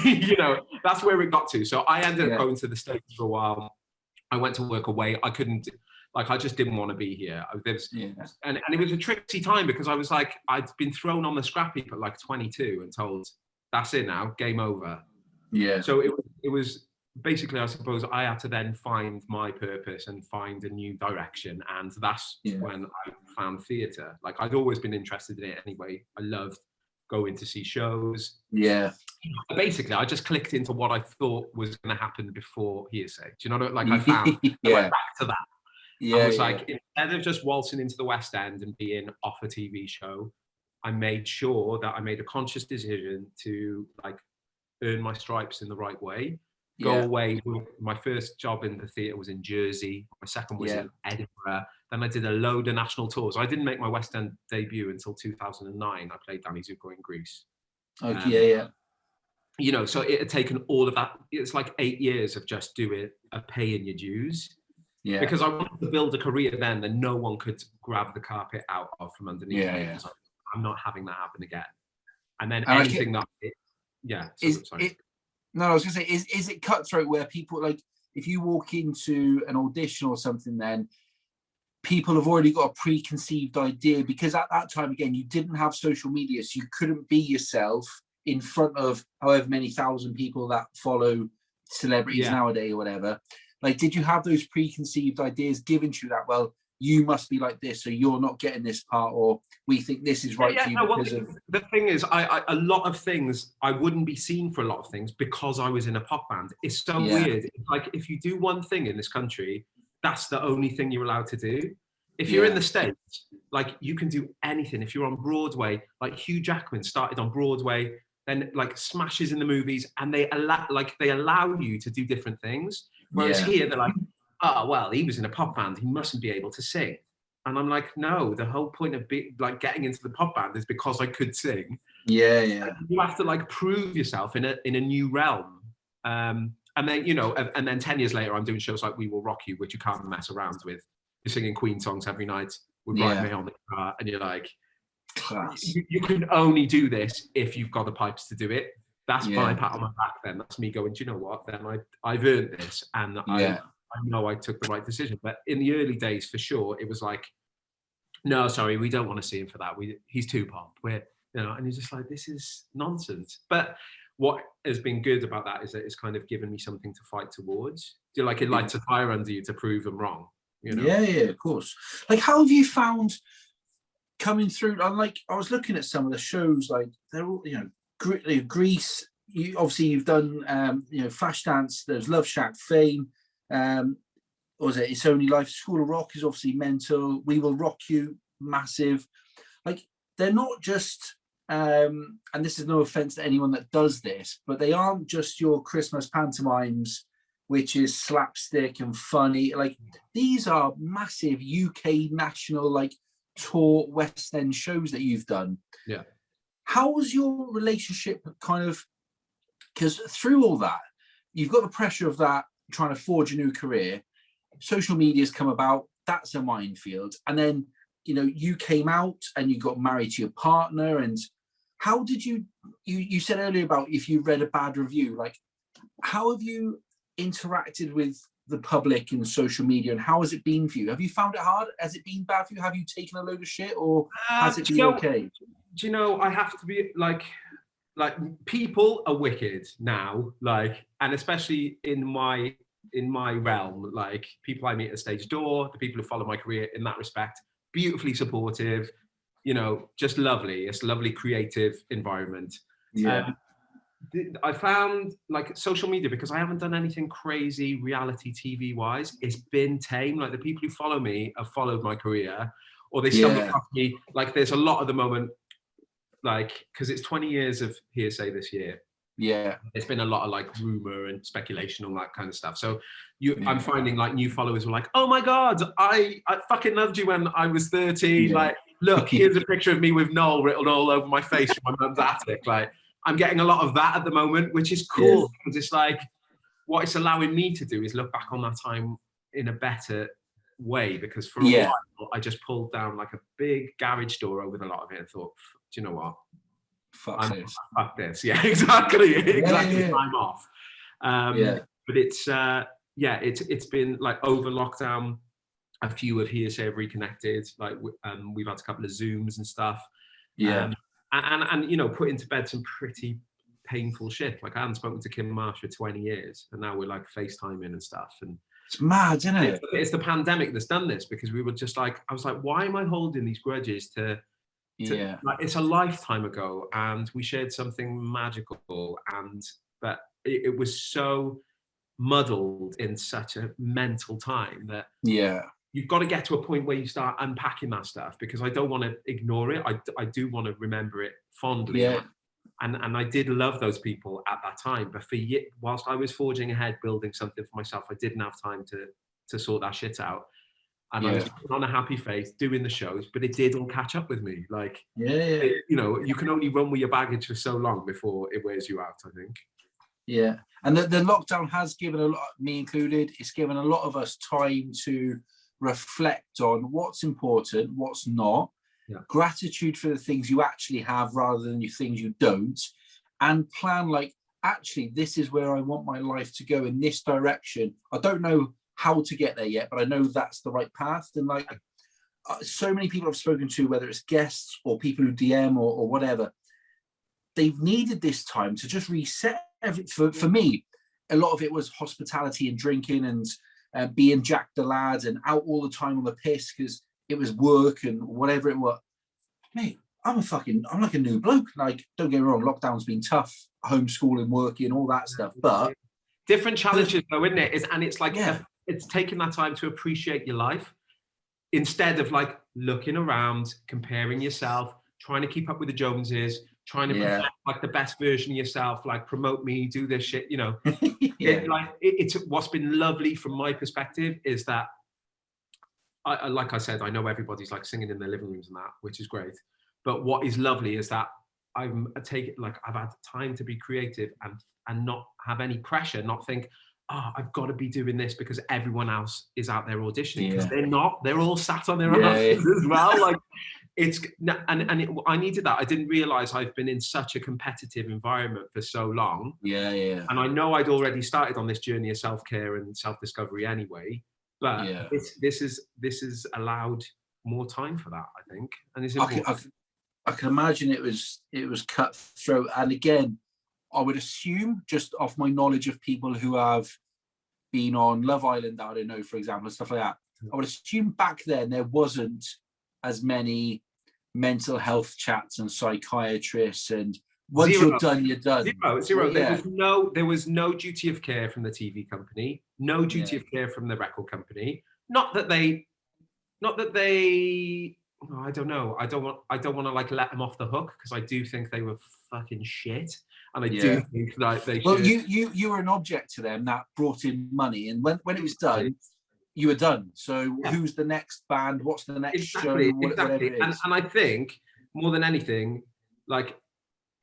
You know, that's where it got to. So I ended up going to the States for a while. I went to work away. I couldn't, like, I just didn't want to be here. And it was a tricky time because I was like, I'd been thrown on the scrap heap at like 22 and told, that's it now, game over. Yeah. So it was basically, I suppose I had to then find my purpose and find a new direction. And that's when I found theatre. Like, I'd always been interested in it anyway. I loved going to see shows. Yeah. Basically, I just clicked into what I thought was going to happen before Hearsay. Do you know what? Like, I found, I went back to that. I was like, instead of just waltzing into the West End and being off a TV show, I made sure that I made a conscious decision to, like, earn my stripes in the right way. Go away. My first job in the theatre was in Jersey. My second was in Edinburgh. Then I did a load of national tours. I didn't make my West End debut until 2009. I played Danny Zuko in Greece. You know, so it had taken all of that. It's like 8 years of just doing paying your dues. Yeah. Because I wanted to build a career then that no one could grab the carpet out of from underneath me. Like, I'm not having that happen again. And then anything that... No, I was going to say, is it cutthroat where people, like, if you walk into an audition or something, then people have already got a preconceived idea? Because at that time, again, you didn't have social media, so you couldn't be yourself in front of however many thousand people that follow celebrities nowadays or whatever. Like, did you have those preconceived ideas given to you that, well, you must be like this, so you're not getting this part, or we think this is right for you because of... The thing is, I a lot of things, I wouldn't be seen for a lot of things because I was in a pop band. It's so weird. It's like, if you do one thing in this country, that's the only thing you're allowed to do. If you're in the States, like, you can do anything. If you're on Broadway, like Hugh Jackman started on Broadway, then like smashes in the movies, and they allow you to do different things. Whereas here, they're like, oh, well, he was in a pop band, he mustn't be able to sing. And I'm like, no, the whole point of getting into the pop band is because I could sing. Yeah, yeah. And you have to like prove yourself in a new realm. And then, you know, and then 10 years later, I'm doing shows like We Will Rock You, which you can't mess around with. You're singing Queen songs every night with Brian May on the guitar, and you're like, class. You can only do this if you've got the pipes to do it. That's my pat on my back then. That's me going, do you know what? Then I've earned this, and I know I took the right decision. But in the early days, for sure, it was like, no, sorry, we don't want to see him for that. He's too pop. And you're just like, this is nonsense. But what has been good about that is that it's kind of given me something to fight towards. Do you like it lights a fire under you to prove them wrong? You know? Yeah, of course. Like, how have you found coming through? I'm like, I was looking at some of the shows, like they're all, you know, Grease. You've done, Flashdance. There's Love Shack, Fame. What was it? It's Only Life. School of Rock is obviously mental. We Will Rock You, massive. Like, they're not just. And this is no offense to anyone that does this, but they aren't just your Christmas pantomimes, which is slapstick and funny. Like, these are massive UK national, like, tour West End shows that you've done. Yeah. How was your relationship kind of, because through all that, you've got the pressure of that, trying to forge a new career, social media's come about, that's a minefield. And then, you know, you came out and you got married to your partner. And how did you said earlier about if you read a bad review, like, how have you interacted with the public and social media, and how has it been for you? Have you found it hard? Has it been bad for you? Have you taken a load of shit, or has it been okay? Do you know, I have to be like people are wicked now, like, and especially in my realm, like people I meet at stage door, the people who follow my career in that respect, beautifully supportive, you know, just lovely. It's a lovely creative environment. Yeah. I found like social media, because I haven't done anything crazy reality TV wise, it's been tame. Like, the people who follow me have followed my career, or they stumble across me. Like, there's a lot at the moment, like, because it's 20 years of Hearsay this year. Yeah. There's been a lot of like rumor and speculation, all that kind of stuff. So I'm finding like new followers were like, oh my God, I fucking loved you when I was 13. Yeah. Like, look, here's a picture of me with Noel written all over my face from my mum's attic. Like, I'm getting a lot of that at the moment, which is cool, because it's like, what it's allowing me to do is look back on that time in a better way, because for a while I just pulled down like a big garage door over a lot of it and thought, do you know what? Fuck this. Yeah, exactly. I'm off. But it's been like over lockdown, a few of Hearsay have reconnected. Like, we've had a couple of Zooms and stuff. Yeah. And you know, put into bed some pretty painful shit. Like, I hadn't spoken to Kim Marsh for 20 years, and now we're like FaceTiming and stuff. And it's mad, isn't it? It's the pandemic that's done this, because we were just like, I was like, why am I holding these grudges to like, it's a lifetime ago, and we shared something magical, but it was so muddled in such a mental time that you've got to get to a point where you start unpacking that stuff, because I don't want to ignore it. I do want to remember it fondly. Yeah. And I did love those people at that time. But whilst I was forging ahead, building something for myself, I didn't have time to sort that shit out. And I was on a happy face doing the shows, but it did all catch up with me. Like, you know, you can only run with your baggage for so long before it wears you out, I think. Yeah. And the lockdown has given a lot, me included, it's given a lot of us time to reflect on what's important, what's not, gratitude for the things you actually have rather than the things you don't, and plan, like, actually, this is where I want my life to go, in this direction. I don't know how to get there yet, but I know that's the right path. And like, so many people I've spoken to, whether it's guests or people who DM or whatever, they've needed this time to just reset everything. For me, a lot of it was hospitality and drinking and being Jack the Lad and out all the time on the piss because it was work and whatever it was. Mate, I'm like a new bloke. Like, don't get me wrong, lockdown's been tough, homeschooling, working, all that stuff. But different challenges though, isn't it? It's like, it's taking that time to appreciate your life instead of like looking around, comparing yourself, trying to keep up with the Joneses, trying to present like the best version of yourself, like promote me, do this shit, you know. It's what's been lovely from my perspective is that like I said, I know everybody's like singing in their living rooms and that, which is great. But what is lovely is that I've had time to be creative and not have any pressure, not think, oh, I've got to be doing this because everyone else is out there auditioning, because they're not. They're all sat on their asses as well. Like I needed that. I didn't realize I've been in such a competitive environment for so long. And I know I'd already started on this journey of self-care and self-discovery anyway, but this is allowed more time for that, I think, and it's important. I can imagine it was cutthroat. And again, I would assume, just off my knowledge of people who have been on Love Island, I don't know, for example, and stuff like that, I would assume back then there wasn't as many mental health chats and psychiatrists, and once you're done, you're done. Zero. There was no duty of care from the TV company, no duty of care from the record company. Not that they I don't know. I don't want to like let them off the hook, because I do think they were fucking shit, and I do think that they. Well, you were an object to them that brought in money, and when it was done, you were done. So who's the next band? What's the next show? Whatever it is. And I think more than anything, like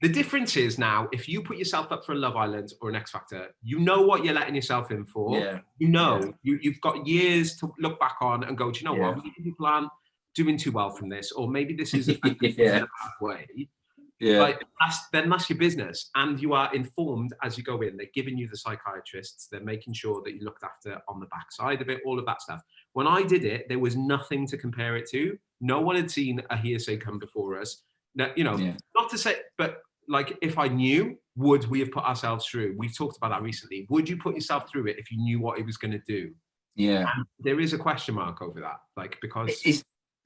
the difference is now, if you put yourself up for a Love Island or an X Factor, you know what you're letting yourself in for. You know, you've got years to look back on and go, do you know what? Maybe people aren't doing too well from this, or maybe this is a bad way. Like, that's your business, and you are informed as you go in. They're giving you the psychiatrists, they're making sure that you're looked after on the backside of it, all of that stuff. When I did it, there was nothing to compare it to. No one had seen a Hearsay come before us. Now, you know, not to say, but like, if I knew, would we have put ourselves through? We've talked about that recently. Would you put yourself through it if you knew what it was going to do? And there is a question mark over that, like, because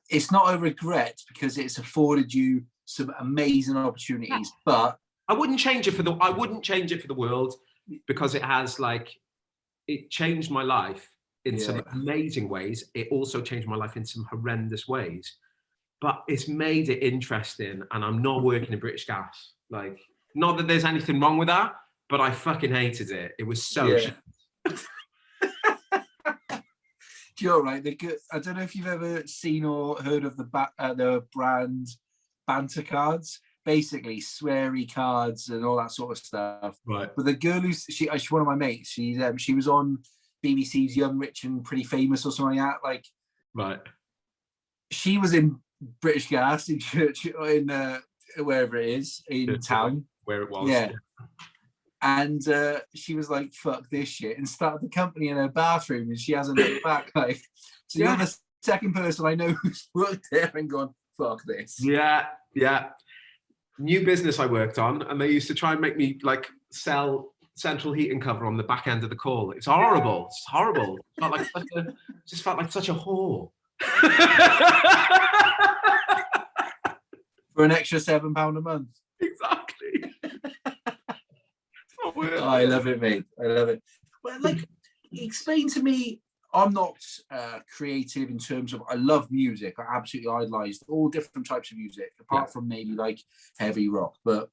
it's not a regret, because it's afforded you some amazing opportunities. But I wouldn't change it for the world, because it changed my life in some amazing ways. It also changed my life in some horrendous ways. But it's made it interesting, and I'm not working in British Gas. Like, not that there's anything wrong with that, but I fucking hated it. It was so shit. You're right. I don't know if you've ever seen or heard of the brand banter cards, basically sweary cards and all that sort of stuff. Right. But the girl she's one of my mates. She was on BBC's Young, Rich and Pretty Famous or something like that. Like, right. She was in British Gas in church, in wherever it is in town, where it was. Yeah. And she was like, fuck this shit, and started the company in her bathroom, and she hasn't looked back. Like, so you're the second person I know who's worked there and gone, fuck this. Yeah. New business I worked on, and they used to try and make me like sell central heating cover on the back end of the call. It's horrible. It's horrible. Just felt like such a whore. For an extra £7 a month. Exactly. I love it, mate. I love it. Well, like, explain to me. I'm not creative in terms of, I love music. I absolutely idolize all different types of music, apart from maybe like heavy rock. But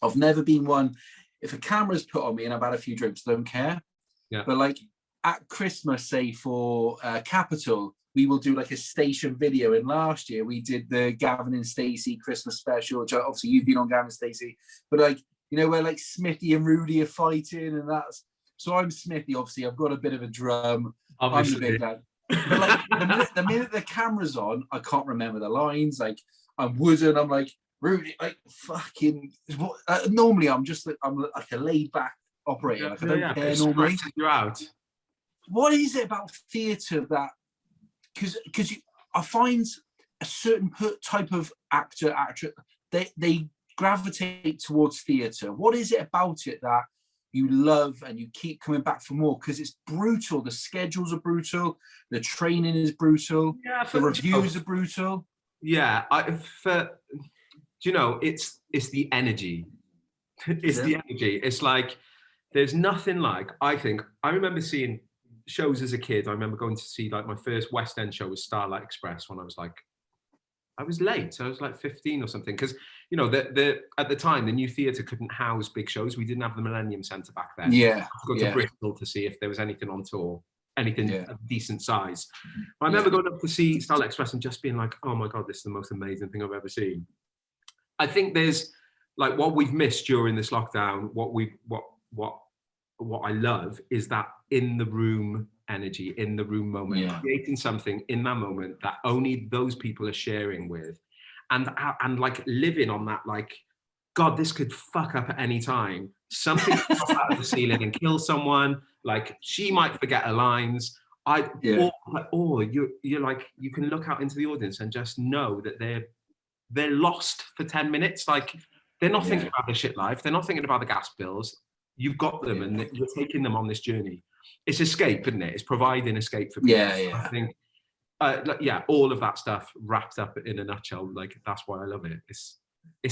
I've never been one, if a camera's put on me and I've had a few drinks, I don't care. But like at Christmas, say for Capital, we will do like a station video. And last year we did the Gavin and Stacey Christmas special, which obviously you've been on, Gavin and Stacey. But like, you know, where like Smithy and Rudy are fighting, and that's, so I'm Smithy, obviously. I've got a bit of a drum. Obviously. I'm the big lad. But like the minute the camera's on, I can't remember the lines. Like, I'm wooden. I'm like, Rudy, like fucking. Normally, I'm like a laid back operator. Like, I don't care normally. You're out. What is it about theatre that? Because I find a certain type of actor, they gravitate towards theatre. What is it about it that you love and you keep coming back for more? Because it's brutal. The schedules are brutal. The training is brutal. The reviews are brutal. Yeah, you know, it's the energy. It's the energy. It's like, there's nothing like, I think, I remember seeing shows as a kid. I remember going to see like my first West End show was Starlight Express when I was late. So I was like 15 or something. Because, you know, at the time, the New Theatre couldn't house big shows. We didn't have the Millennium Centre back then. Yeah. I had to go to Bristol to see if there was anything on tour. anything of decent size. I remember going up to see Starlight Express and just being like, oh my God, this is the most amazing thing I've ever seen. I think there's like what we've missed during this lockdown, what I love is that in the room energy, in the room moment, creating something in that moment that only those people are sharing with, and like living on that, like, God, this could fuck up at any time. Something could pop out of the ceiling and kill someone. Like, she might forget her lines. Or you're like, you can look out into the audience and just know that they're lost for 10 minutes. Like, they're not thinking about their shit life. They're not thinking about the gas bills. You've got them and you're taking them on this journey. It's escape, isn't it? It's providing escape for people. I think, all of that stuff wrapped up in a nutshell. Like, that's why I love it. It's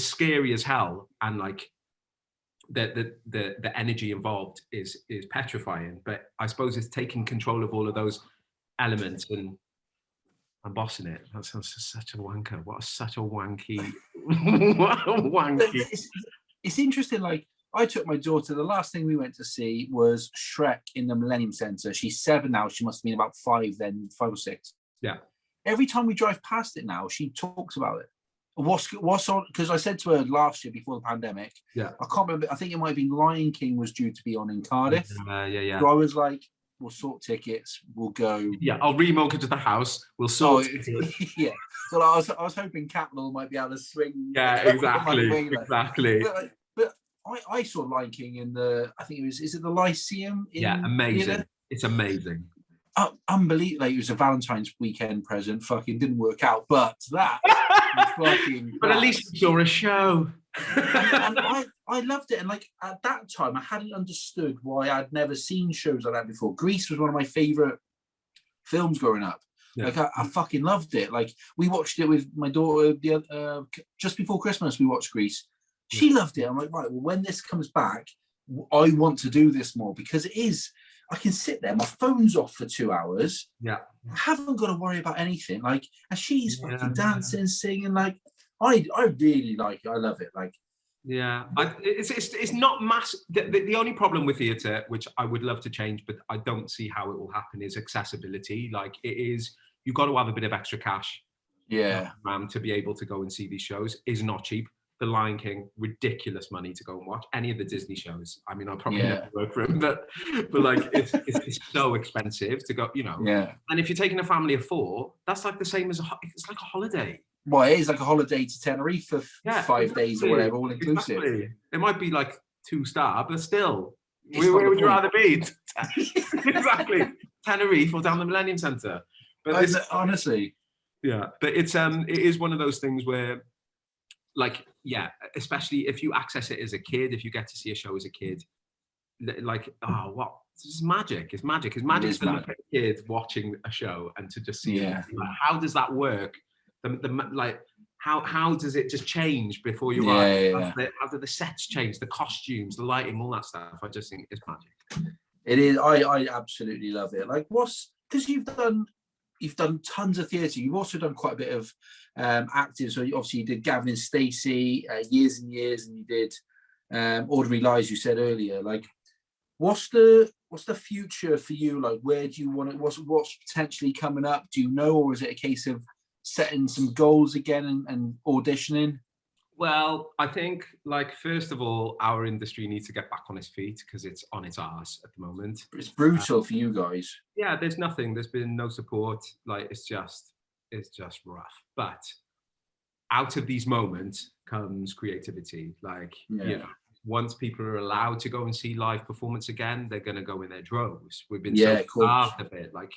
scary as hell, and like the energy involved is petrifying. But I suppose it's taking control of all of those elements and bossing it. That sounds such a wanker. Such a wanky. What a wanky. It's interesting. Like, I took my daughter, the last thing we went to see was Shrek in the Millennium Centre. She's 7 now. She must have been about 5 then, 5 or 6. Yeah. Every time we drive past it now, she talks about it. What's on? Because I said to her last year before the pandemic, I can't remember. I think it might have been Lion King was due to be on in Cardiff. So I was like, we'll sort tickets. We'll go. Yeah, I'll remortgage the house. We'll sort. Yeah. So I was hoping Capital might be able to swing. Yeah, exactly. Exactly. But I saw Lion King in the. I think it was. Is it the Lyceum? Amazing. It's amazing. Unbelievable. Like, it was a Valentine's weekend present. Fucking didn't work out, but that was fucking. But at least you saw a show. and I loved it. And like, at that time, I hadn't understood why I'd never seen shows like that before. Grease was one of my favorite films growing up. Like, I fucking loved it. Like, we watched it with my daughter just before Christmas. We watched Grease. She loved it. I'm like, right, well, when this comes back, I want to do this more, because it is. I can sit there, my phone's off for 2 hours. Yeah. I haven't got to worry about anything. Like, and she's fucking dancing, singing. Like, I really like it. I love it. Like, it's not massive. The only problem with theatre, which I would love to change, but I don't see how it will happen, is accessibility. Like, it is, you've got to have a bit of extra cash. To be able to go and see these shows is not cheap. The Lion King, ridiculous money to go and watch. Any of the Disney shows, I mean, I'll probably never work for him, but like, it's so expensive to go, you know. And if you're taking a family of 4, that's like the same as it's like a holiday. Well, it is like a holiday to Tenerife for 5 days or whatever, all inclusive. Exactly. It might be like 2-star, but still, where would you rather be? Exactly, Tenerife or down the Millennium Centre. But honestly, but it is one of those things where, like, especially if you access it as a kid, if you get to see a show as a kid, like, oh, what? This is magic. It's magic. It's magic to look at a kid watching a show and to just see it. Like, how does that work? Like, how does it just change before you arrive? How do the sets change? The costumes, the lighting, all that stuff. I just think it's magic. It is. I absolutely love it. Like, because you've done tons of theatre. You've also done quite a bit of acting. So obviously you did Gavin and Stacey, Years and Years, and you did Ordinary Lies, you said earlier. Like, what's the future for you? Like, where do you want it? What's potentially coming up? Do you know, or is it a case of setting some goals again and auditioning? Well, I think, like, first of all, our industry needs to get back on its feet, because it's on its arse at the moment. It's brutal for you guys. Yeah, there's been no support. Like, it's just rough. But out of these moments comes creativity. Like, you know, once people are allowed to go and see live performance again, they're going to go in their droves. We've been so starved of it. Like,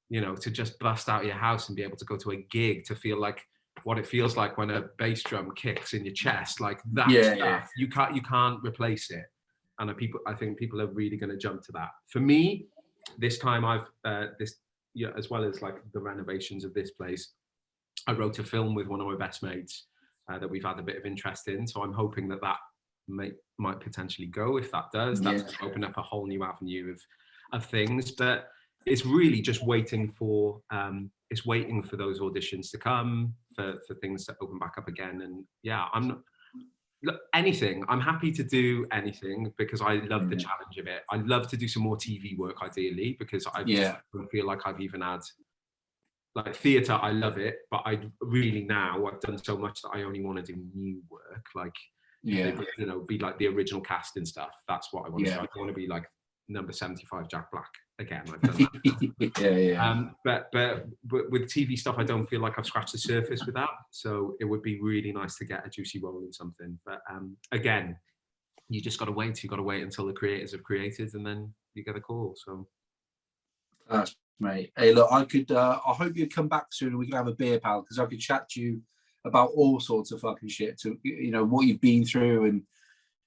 you know, to just bust out of your house and be able to go to a gig, to feel like what it feels like when a bass drum kicks in your chest, like that stuff. You can't replace it. And I think people are really going to jump to that. For me, this time as well as like the renovations of this place, I wrote a film with one of my best mates that we've had a bit of interest in. So I'm hoping that might potentially go. If that does, that's going to open up a whole new avenue of things. But it's really just waiting for those auditions to come, for things to open back up again. And Look, anything. I'm happy to do anything because I love the challenge of it. I'd love to do some more TV work, ideally, because I don't feel like I've even had, like, theatre. I love it, but I really, now I've done so much that I only want to do new work, like, you know, be like the original cast and stuff. That's what I want to do. I don't want to be like number 75 Jack Black again. I've done that. But with TV stuff, I don't feel like I've scratched the surface with that. So it would be really nice to get a juicy role in something. But again, you just got to wait. You got to wait until the creators have created, and then you get a call. So that's mate. Hey, look, I hope you'd come back soon and we can have a beer, pal, because I could chat to you about all sorts of fucking shit, to, you know, what you've been through and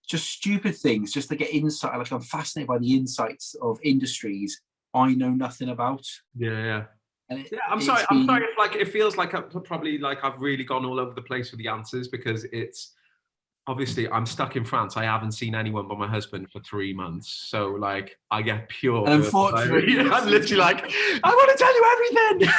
just stupid things, just to get insight. Like, I'm fascinated by the insights of industries I know nothing about. And I'm sorry if, like, it feels like I've really gone all over the place with the answers, because it's obviously I'm stuck in France. I haven't seen anyone but my husband for 3 months, so like I get pure. And unfortunately, I'm literally like, I want to tell you everything.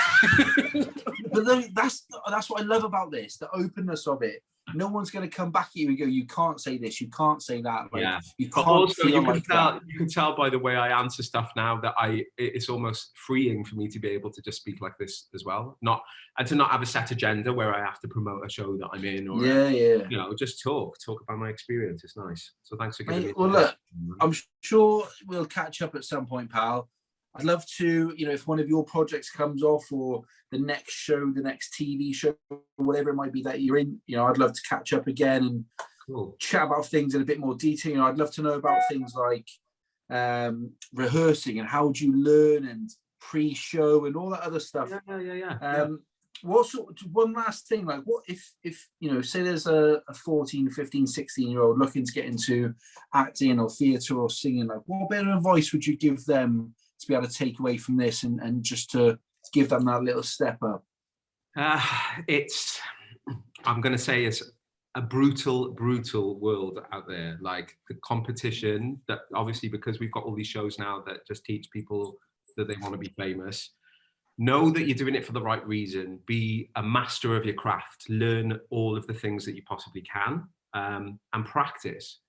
But then that's what I love about this, the openness of it. No one's going to come back at you and go, you can't say this, you can't say that. Like, you can't also, feel you like that. You can tell by the way I answer stuff now that it's almost freeing for me to be able to just speak like this as well. And to not have a set agenda where I have to promote a show that I'm in, or you know, just talk about my experience. It's nice. So thanks for giving me. Well, look, I'm sure we'll catch up at some point, pal. I'd love to, you know, if one of your projects comes off, or the next show, the next TV show, whatever it might be that you're in, you know, I'd love to catch up again and chat about things in a bit more detail. You know, I'd love to know about things like rehearsing and how do you learn, and pre-show and all that other stuff. One last thing, like, what if you know, say there's a 14, 15, 16-year-old looking to get into acting or theatre or singing, like, what bit of advice would you give them to be able to take away from this and just to give them that little step up? I'm going to say it's a brutal world out there. Like, the competition, that obviously, because we've got all these shows now that just teach people that they want to be famous. Know that you're doing it for the right reason. Be a master of your craft. Learn all of the things that you possibly can, and practice.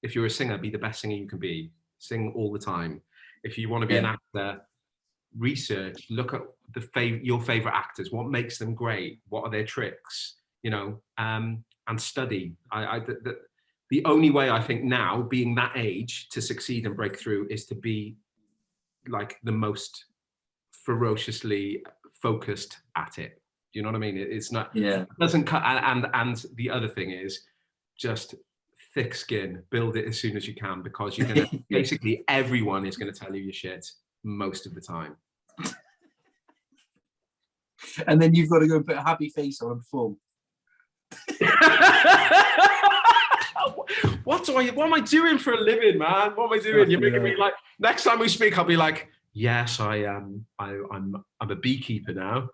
If you're a singer, be the best singer you can be. Sing all the time. If you want to be an actor, research, look at your favorite actors. What makes them great? What are their tricks? You know, and study. The only way I think now, being that age, to succeed and break through is to be like the most ferociously focused at it. Do you know what I mean? It's not. It doesn't cut. And the other thing is just thick skin. Build it as soon as you can, because you're gonna basically everyone is gonna tell you your shit most of the time. And then you've got to go and put a happy face on and perform. What am I doing for a living, man? What am I doing? You're making me like, next time we speak, I'll be like, yes, I'm a beekeeper now.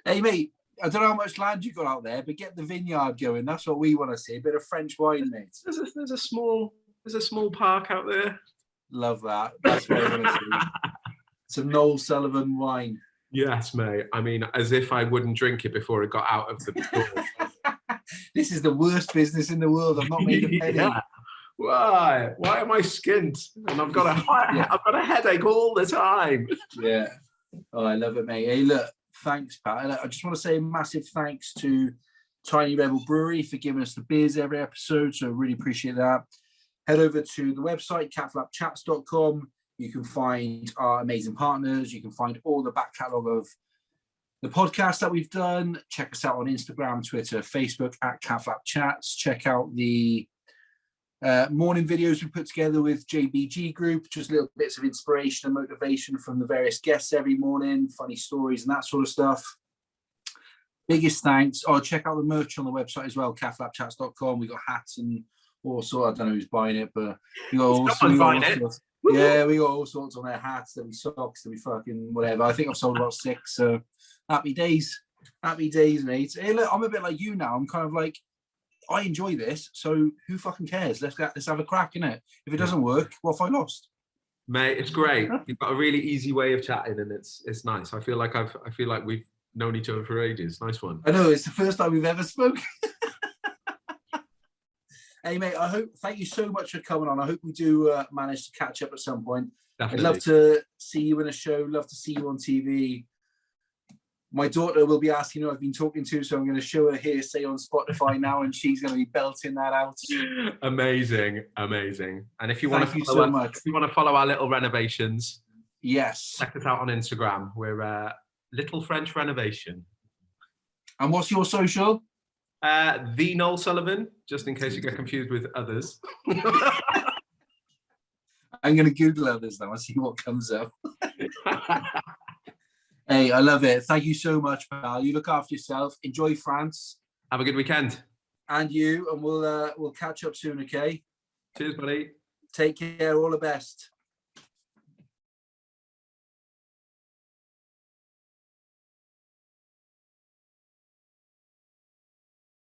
Hey, mate, I don't know how much land you got out there, but get the vineyard going. That's what we want to see. A bit of French wine, mate. There's a small park out there. Love that. That's what I want to see. Some Noel Sullivan wine. Yes, mate. I mean, as if I wouldn't drink it before it got out of the door. This is the worst business in the world. I've not made a penny. Why am I skint? And I've got a headache all the time. Yeah. Oh, I love it, mate. Hey, look, thanks, Pat. I just want to say a massive thanks to Tiny Rebel Brewery for giving us the beers every episode. So I really appreciate that. Head over to the website, catflapchats.com. You can find our amazing partners. You can find all the back catalogue of the podcast that we've done. Check us out on Instagram, Twitter, Facebook at Catflap Chats. Check out the morning videos we put together with JBG Group, just little bits of inspiration and motivation from the various guests every morning, funny stories and that sort of stuff. Biggest thanks. Oh, check out the merch on the website as well, catflapchats.com. We got hats and all sorts. I don't know who's buying it, but we got all sorts. Yeah, we got all sorts on there. Hats, there'll be socks, there'll be fucking whatever. I think I've sold about 6, so happy days, mate. Hey, look, I'm a bit like you now. I'm kind of like, I enjoy this, so who fucking cares? Let's have a crack in it. If it doesn't work, what if I lost? Mate, it's great. You've got a really easy way of chatting, and it's nice. I feel like we've known each other for ages. Nice one. I know, it's the first time we've ever spoken. Hey, mate, thank you so much for coming on. I hope we do manage to catch up at some point. Definitely. I'd love to see you in a show, love to see you on TV. My daughter will be asking who I've been talking to, so I'm going to show her Hearsay on Spotify now, and she's going to be belting that out. Amazing. And if you want Thank you so much. If you want to follow our little renovations, yes, check us out on Instagram. We're Little French Renovation. And what's your social? The Noel Sullivan, just in case you get confused with others. I'm going to Google others now and see what comes up. Hey, I love it. Thank you so much, pal. You look after yourself. Enjoy France. Have a good weekend. And you, and we'll catch up soon, okay? Cheers, buddy. Take care. All the best.